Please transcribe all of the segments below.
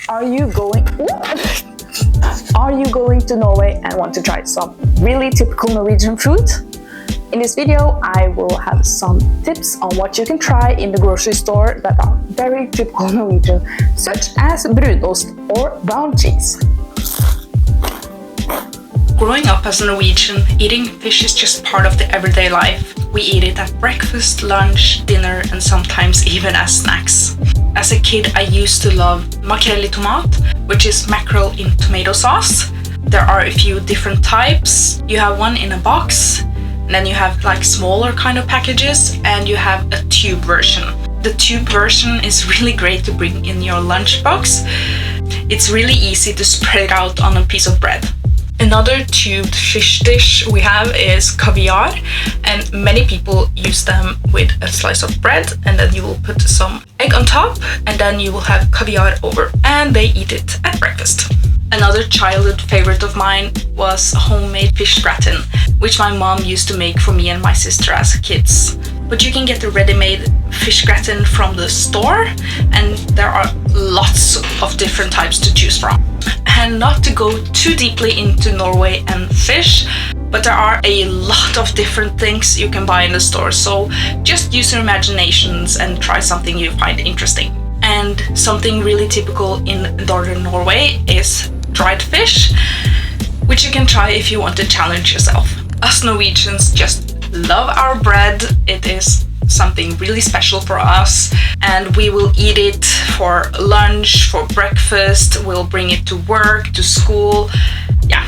Are you going to Norway and want to try some really typical Norwegian food? In this video, I will have some tips on what you can try in the grocery store that are very typical Norwegian, such as Brunost or brown cheese. Growing up as a Norwegian, eating fish is just part of the everyday life. We eat it at breakfast, lunch, dinner, and sometimes even as snacks. As a kid, I used to love Makrell I tomat, which is mackerel in tomato sauce. There are a few different types. You have one in a box, and then you have like smaller kind of packages, and you have a tube version. The tube version is really great to bring in your lunchbox. It's really easy to spread it out on a piece of bread. Another tubed fish dish we have is caviar, and many people use them with a slice of bread, and then you will put some egg on top, and then you will have caviar over, and they eat it at breakfast. Another childhood favorite of mine was homemade fish gratin, which my mom used to make for me and my sister as kids. But you can get the ready-made fish gratin from the store, and there are lots of different types to choose from. And not to go too deeply into Norway and fish, but there are a lot of different things you can buy in the store, so just use your imaginations and try something you find interesting. And something really typical in northern Norway is dried fish, which you can try if you want to challenge yourself. Us Norwegians just love our bread. It is something really special for us, and we will eat it for lunch, for breakfast, we'll bring it to work, to school. Yeah,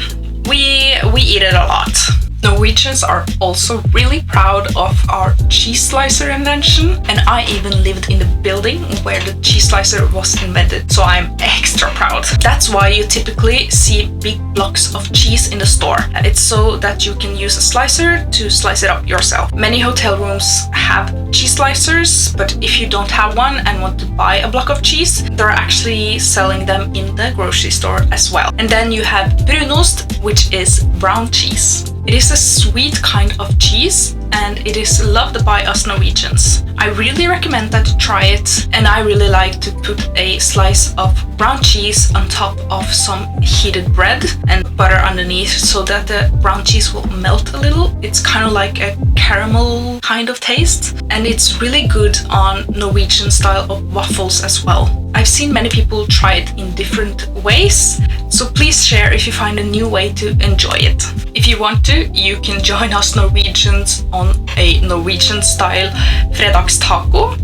we eat it a lot. Norwegians are also really proud of our cheese slicer invention, and I even lived in the building where the cheese slicer was invented, so I'm extra proud. That's why you typically see big blocks of cheese in the store. It's so that you can use a slicer to slice it up yourself. Many hotel rooms have cheese slicers, but if you don't have one and want to buy a block of cheese, they're actually selling them in the grocery store as well. And then you have Brunost, which is brown cheese. It is a sweet kind of cheese, and it is loved by us Norwegians. I really recommend that you try it, and I really like to put a slice of brown cheese on top of some heated bread and butter underneath so that the brown cheese will melt a little. It's kind of like a caramel kind of taste, and it's really good on Norwegian style of waffles as well. I've seen many people try it in different ways, so please share if you find a new way to enjoy it. If you want to, you can join us Norwegians on a Norwegian style Fredags taco,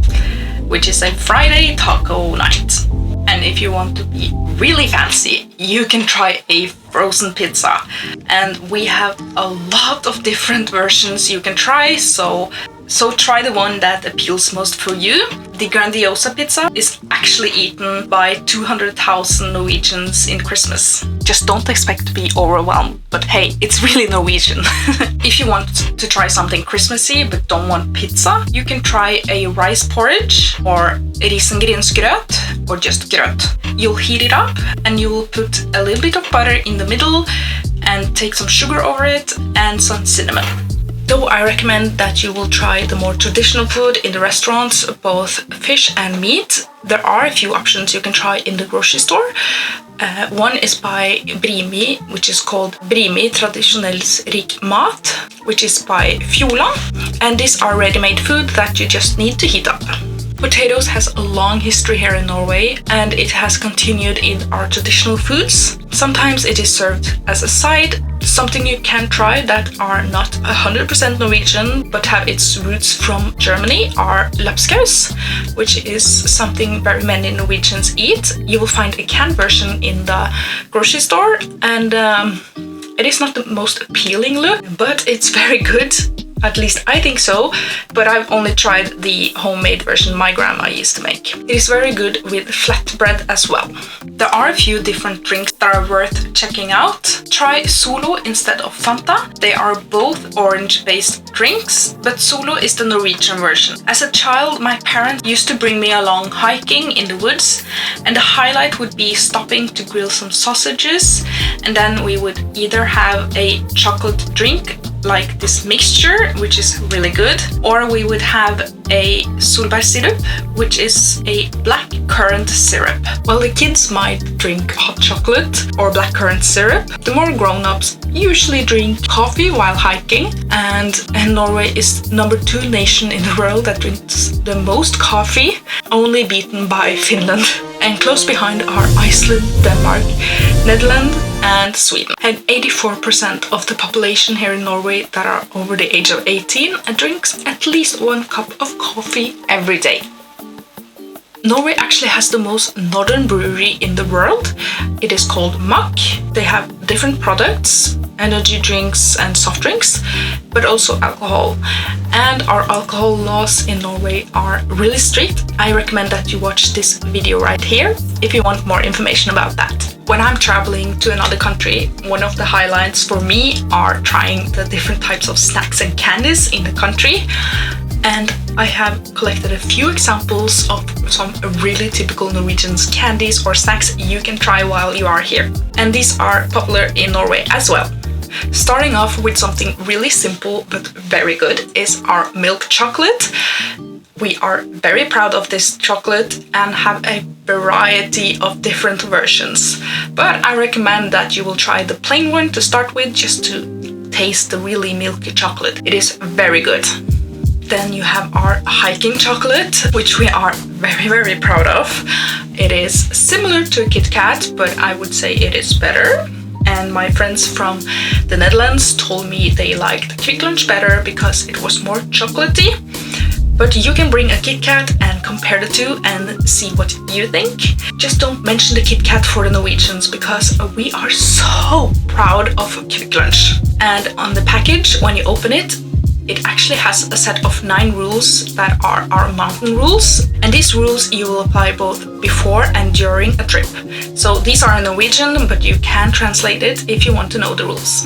which is a Friday taco night. And if you want to be really fancy, you can try a frozen pizza. And we have a lot of different versions you can try, so try the one that appeals most for you. The Grandiosa pizza is actually eaten by 200,000 Norwegians in Christmas. Just don't expect to be overwhelmed, but hey, it's really Norwegian. If you want to try something Christmassy but don't want pizza, you can try a rice porridge or Risengrynsgrøt or just grøt. You'll heat it up and you will put a little bit of butter in the middle and take some sugar over it and some cinnamon. Though I recommend that you will try the more traditional food in the restaurants, both fish and meat, there are a few options you can try in the grocery store. One is by Brimi, which is called Brimi Tradisjonellsrik mat, which is by Fjordland, and these are ready-made food that you just need to heat up. Potatoes has a long history here in Norway, and it has continued in our traditional foods. Sometimes it is served as a side. Something you can try that are not 100% Norwegian but have its roots from Germany are lapskaus, which is something very many Norwegians eat. You will find a canned version in the grocery store, and it is not the most appealing look, but it's very good. At least I think so, but I've only tried the homemade version my grandma used to make. It is very good with flatbread as well. There are a few different drinks that are worth checking out. Try Solo instead of Fanta. They are both orange-based drinks, but Solo is the Norwegian version. As a child, my parents used to bring me along hiking in the woods, and the highlight would be stopping to grill some sausages, and then we would either have a chocolate drink like this mixture, which is really good. Or we would have a solbær syrup, which is a black currant syrup. While the kids might drink hot chocolate or black currant syrup, the more grown-ups usually drink coffee while hiking, and Norway is #2 nation in the world that drinks the most coffee, only beaten by Finland. And close behind are Iceland, Denmark, Netherlands, and Sweden. And 84% of the population here in Norway that are over the age of 18 drinks at least 1 cup of coffee every day. Norway actually has the most northern brewery in the world. It is called Mack. They have different products, energy drinks and soft drinks, but also alcohol. And our alcohol laws in Norway are really strict. I recommend that you watch this video right here if you want more information about that. When I'm traveling to another country, one of the highlights for me are trying the different types of snacks and candies in the country. And I have collected a few examples of some really typical Norwegian candies or snacks you can try while you are here. And these are popular in Norway as well. Starting off with something really simple but very good is our milk chocolate. We are very proud of this chocolate and have a variety of different versions. But I recommend that you will try the plain one to start with, just to taste the really milky chocolate. It is very good. Then you have our hiking chocolate, which we are very, very proud of. It is similar to a Kit Kat, but I would say it is better. And my friends from the Netherlands told me they liked Quick Lunch better because it was more chocolatey. But you can bring a Kit Kat and compare the two and see what you think. Just don't mention the Kit Kat for the Norwegians, because we are so proud of Quick Lunch. And on the package, when you open it, it actually has a set of 9 rules that are our mountain rules. And these rules you will apply both before and during a trip. So these are in Norwegian, but you can translate it if you want to know the rules.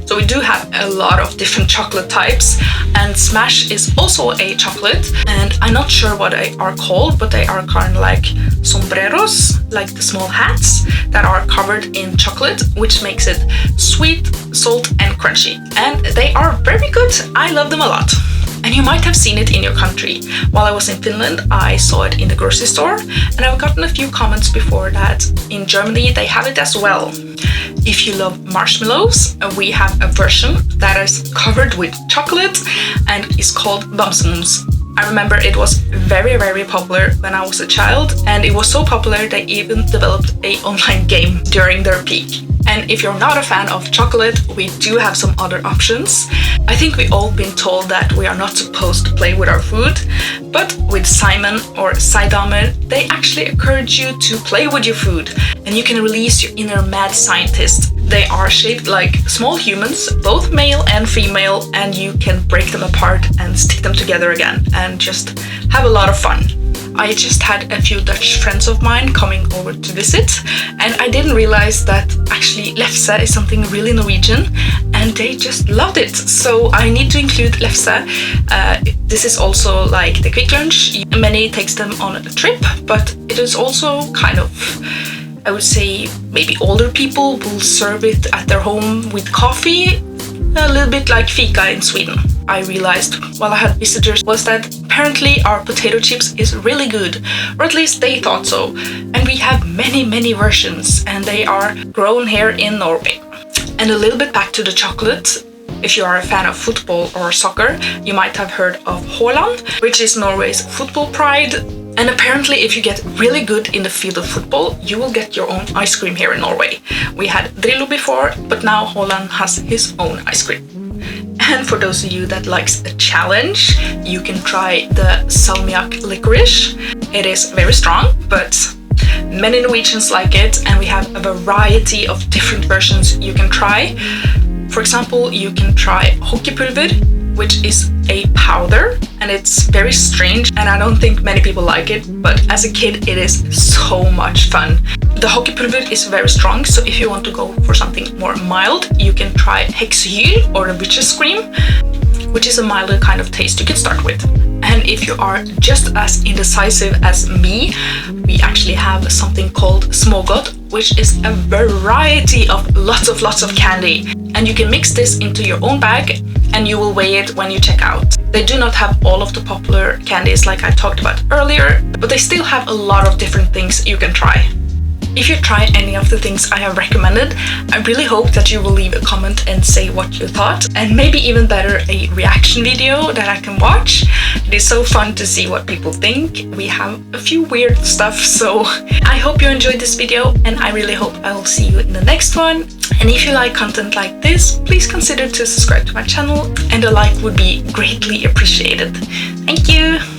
So we do have a lot of different chocolate types, and Smash is also a chocolate, and I'm not sure what they are called, but they are kind of like sombreros, like the small hats that are covered in chocolate, which makes it sweet, salt and crunchy. And they are very good. I love them a lot. And you might have seen it in your country. While I was in Finland, I saw it in the grocery store, and I've gotten a few comments before that in Germany they have it as well. If you love marshmallows, we have a version that is covered with chocolate and is called Bamsemums. I remember it was very, very popular when I was a child, and it was so popular they even developed an online game during their peak. And if you're not a fan of chocolate, we do have some other options. I think we've all been told that we are not supposed to play with our food, but with Simon or Seidamer, they actually encourage you to play with your food, and you can release your inner mad scientist. They are shaped like small humans, both male and female, and you can break them apart and stick them together again and just have a lot of fun. I just had a few Dutch friends of mine coming over to visit, and I didn't realize that actually lefse is something really Norwegian, and they just loved it. So I need to include lefse. This is also like the quick lunch. Many takes them on a trip, but it is also kind of, I would say, maybe older people will serve it at their home with coffee, a little bit like fika in Sweden. I realized while I had visitors was that apparently our potato chips is really good, or at least they thought so. And we have many versions, and they are grown here in Norway. And a little bit back to the chocolate. If you are a fan of football or soccer, you might have heard of Haaland, which is Norway's football pride. And apparently if you get really good in the field of football, you will get your own ice cream here in Norway. We had Drillo before, but now Haaland has his own ice cream. And for those of you that likes a challenge, you can try the salmiak licorice. It is very strong, but many Norwegians like it, and we have a variety of different versions you can try. For example, you can try hockeypulver, which is a powder, and it's very strange, and I don't think many people like it, but as a kid it is so much fun. The hockeypulver is very strong, so if you want to go for something more mild, you can try heksehyl or the witch's cream, which is a milder kind of taste you can start with. And if you are just as indecisive as me, we actually have something called smågodt, which is a variety of lots of candy. And you can mix this into your own bag and you will weigh it when you check out. They do not have all of the popular candies like I talked about earlier, but they still have a lot of different things you can try. If you try any of the things I have recommended, I really hope that you will leave a comment and say what you thought, and maybe even better, a reaction video that I can watch. It is so fun to see what people think. We have a few weird stuff, so I hope you enjoyed this video, and I really hope I will see you in the next one. And if you like content like this, please consider to subscribe to my channel, and a like would be greatly appreciated. Thank you!